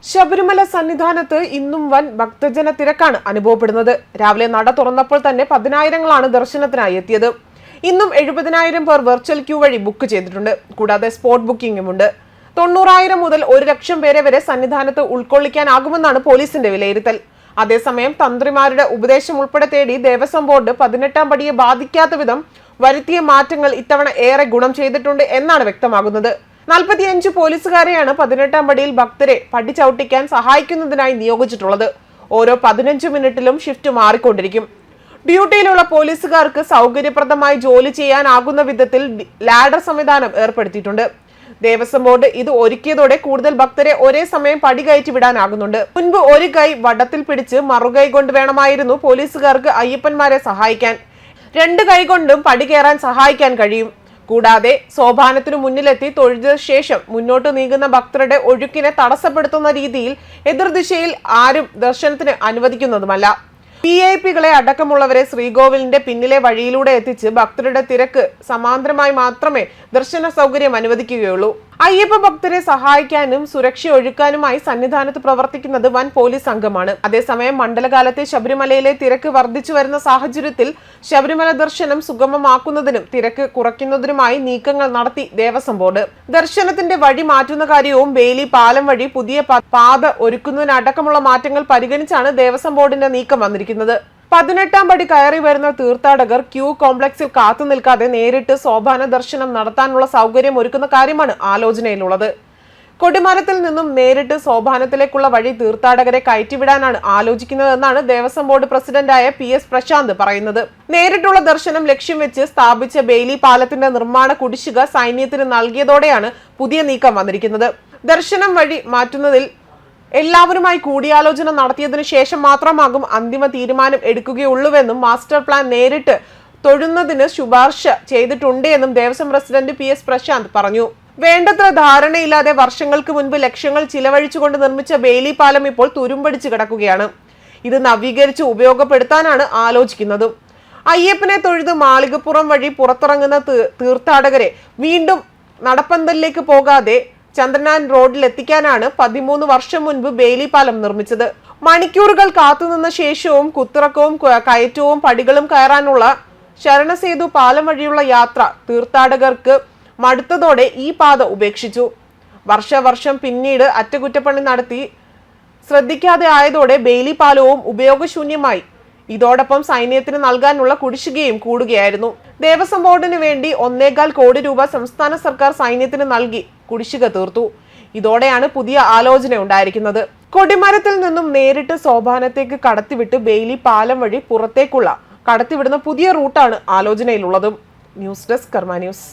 ശബരിമല സന്നിധാനത്ത് ഇന്നും വൻ ഭക്തജന തിരക്കാണ് അനുഭവപ്പെടുന്നത്. രാവിലെ നട തുറന്നപ്പോൾ തന്നെ പതിനായിരങ്ങളാണ് ദർശനത്തിനായി എത്തിയത്. ഇന്നും 70,000 പേർ വെർച്വൽ ക്യൂ വഴി ബുക്ക് ചെയ്തിട്ടുണ്ട്. കൂടാതെ സ്പോട്ട് ബുക്കിംഗുമുണ്ട്. 90,000 മുതൽ 1,00,000 പേരെ വരെ സന്നിധാനത്ത് ഉൾക്കൊള്ളിക്കാനാകുമെന്നാണ് പോലീസിന്റെ വിലയിരുത്തൽ. അതേസമയം തന്ത്രിമാരുടെ ഉപദേശം ഉൾപ്പെടെ തേടി ദേവസ്വം ബോർഡ് 18ാം പടിയെ ബാധിക്കാത്ത വിധം വരുത്തിയ മാറ്റങ്ങൾ ഇത്തവണ ഏറെ ഗുണം ചെയ്തിട്ടുണ്ട് എന്നാണ് വ്യക്തമാകുന്നത്. 45 പോലീസുകാരെയാണ് 18ാം പടിയിൽ ഭക്തരെ പടി ചവിട്ടിക്കാൻ സഹായിക്കുന്നതിനായി നിയോഗിച്ചിട്ടുള്ളത്. ഓരോ 15 മിനിറ്റിലും ഷിഫ്റ്റ് മാറിക്കൊണ്ടിരിക്കും. ഡ്യൂട്ടിയിലുള്ള പോലീസുകാർക്ക് സൗകര്യപ്രദമായി ജോലി ചെയ്യാനാകുന്ന വിധത്തിൽ ലാഡർ സംവിധാനം ഏർപ്പെടുത്തിയിട്ടുണ്ട്. ദേവസ്വം ബോർഡ് ഇത് ഒരുക്കിയതോടെ കൂടുതൽ ഭക്തരെ ഒരേ സമയം പടി കയറ്റി വിടാനാകുന്നുണ്ട്. മുൻപ് ഒരു കൈ വടത്തിൽ പിടിച്ച് മറുകൈ കൊണ്ട് വേണമായിരുന്നു പോലീസുകാർക്ക് അയ്യപ്പന്മാരെ സഹായിക്കാൻ. 2 കൈ കൊണ്ടും പടി കയറാൻ സഹായിക്കാൻ കഴിയും. കൂടാതെ സോപാനത്തിനു മുന്നിലെത്തി തൊഴുത ശേഷം മുന്നോട്ട് നീങ്ങുന്ന ഭക്തരുടെ ഒഴുക്കിനെ തടസ്സപ്പെടുത്തുന്ന രീതിയിൽ എതിർദിശയിൽ ആരും ദർശനത്തിന് അനുവദിക്കുന്നതുമല്ല. VIP-കളെ അടക്കമുള്ളവരെ ശ്രീകോവിലിന്റെ പിന്നിലെ വഴിയിലൂടെ എത്തിച്ച് ഭക്തരുടെ തിരക്ക് സമാന്തരമായി മാത്രമേ ദർശന സൗകര്യം അനുവദിക്കുകയുള്ളൂ. അയ്യപ്പ ഭക്തരെ സഹായിക്കാനും സുരക്ഷ ഒഴുക്കാനുമായി സന്നിധാനത്ത് പ്രവർത്തിക്കുന്നത് വൻ പോലീസ് സംഘമാണ്. അതേസമയം മണ്ഡലകാലത്തെ ശബരിമലയിലെ തിരക്ക് വർദ്ധിച്ചു വരുന്ന സാഹചര്യത്തിൽ ശബരിമല ദർശനം സുഗമമാക്കുന്നതിനും തിരക്ക് കുറയ്ക്കുന്നതിനുമായി നീക്കങ്ങൾ നടത്തി ദേവസ്വം ബോർഡ്. ദർശനത്തിന്റെ വഴി മാറ്റുന്ന കാര്യവും ബേലി പാലം വഴി പുതിയ പാത ഒരുക്കുന്നതിനടക്കമുള്ള മാറ്റങ്ങൾ പരിഗണിച്ചാണ് ദേവസ്വം ബോർഡിന്റെ നീക്കം വന്നിരിക്കുന്നത്. 18ാം പടി കയറി വരുന്ന തീർത്ഥാടകർ ക്യൂ കോംപ്ലക്സിൽ കാത്തു നിൽക്കാതെ നേരിട്ട് സോപാന ദർശനം നടത്താനുള്ള സൗകര്യം ഒരുക്കുന്ന കാര്യമാണ് ആലോചനയിലുള്ളത്. കൊടിമരത്തിൽ നിന്നും നേരിട്ട് സോപാനത്തിലേക്കുള്ള വഴി തീർത്ഥാടകരെ കയറ്റിവിടാനാണ് ആലോചിക്കുന്നതെന്നാണ് ദേവസ്വം ബോർഡ് പ്രസിഡന്റായ PS പ്രശാന്ത് പറയുന്നത്. നേരിട്ടുള്ള ദർശനം ലക്ഷ്യം വെച്ച് സ്ഥാപിച്ച ബെയിലി പാലത്തിന്റെ നിർമ്മാണ കുടിശ്ശിക സൈന്യത്തിന് നൽകിയതോടെയാണ് പുതിയ നീക്കം വന്നിരിക്കുന്നത്. ദർശനം വഴി മാറ്റുന്നതിൽ എല്ലാവരുമായി കൂടിയാലോചന നടത്തിയതിനു ശേഷം മാത്രമാകും അന്തിമ തീരുമാനം എടുക്കുകയുള്ളൂവെന്നും മാസ്റ്റർ പ്ലാൻ നേരിട്ട് തൊഴുന്നതിന് ശുപാർശ ചെയ്തിട്ടുണ്ട് എന്നും ദേവസ്വം പ്രസിഡന്റ് PS പ്രശാന്ത് പറഞ്ഞു. വേണ്ടത്ര ധാരണയില്ലാതെ വർഷങ്ങൾക്ക് മുൻപ് ലക്ഷങ്ങൾ ചിലവഴിച്ചുകൊണ്ട് നിർമ്മിച്ച ബെയിലി പാലം ഇപ്പോൾ തുരുമ്പടിച്ചു കിടക്കുകയാണ്. ഇത് നവീകരിച്ച് ഉപയോഗപ്പെടുത്താനാണ് ആലോചിക്കുന്നതും. അയ്യപ്പനെ തൊഴുത് മാളികപ്പുറം വഴി പുറത്തിറങ്ങുന്ന തീർത്ഥാടകരെ വീണ്ടും നടപ്പന്തലിലേക്ക് പോകാതെ ചന്ദ്രനാൻ റോഡിൽ എത്തിക്കാനാണ് 13 വർഷം മുൻപ് ബെയിലി പാലം നിർമ്മിച്ചത്. മണിക്കൂറുകൾ കാത്തുനിന്ന ശേഷവും കുത്തിറക്കവും കയറ്റവും പടികളും കയറാനുള്ള ശരണസേതു പാലം വഴിയുള്ള യാത്ര തീർത്ഥാടകർക്ക് മടുത്തതോടെ ഈ പാത ഉപേക്ഷിച്ചു. വർഷം പിന്നീട് അറ്റകുറ്റപ്പണി നടത്തി ശ്രദ്ധിക്കാതെ ആയതോടെ ബെയിലി പാലവും ഉപയോഗശൂന്യമായി. ഇതോടൊപ്പം സൈന്യത്തിന് നൽകാനുള്ള കുടിശ്ശികയും കൂടുകയായിരുന്നു. ദേവസ്വം ബോർഡിന് വേണ്ടി 1.25 കോടി രൂപ സംസ്ഥാന സർക്കാർ സൈന്യത്തിന് നൽകി കുടിശ്ശിക തീർത്തു. ഇതോടെയാണ് പുതിയ ആലോചന ഉണ്ടായിരിക്കുന്നത്. കൊടിമരത്തിൽ നിന്നും നേരിട്ട് സോപാനത്തേക്ക് കടത്തിവിട്ട് ബെയിലി പാലം വഴി പുറത്തേക്കുള്ള കടത്തിവിടുന്ന പുതിയ റൂട്ടാണ് ആലോചനയിലുള്ളതും. ന്യൂസ് ഡെസ്ക് കർമ്മ ന്യൂസ്.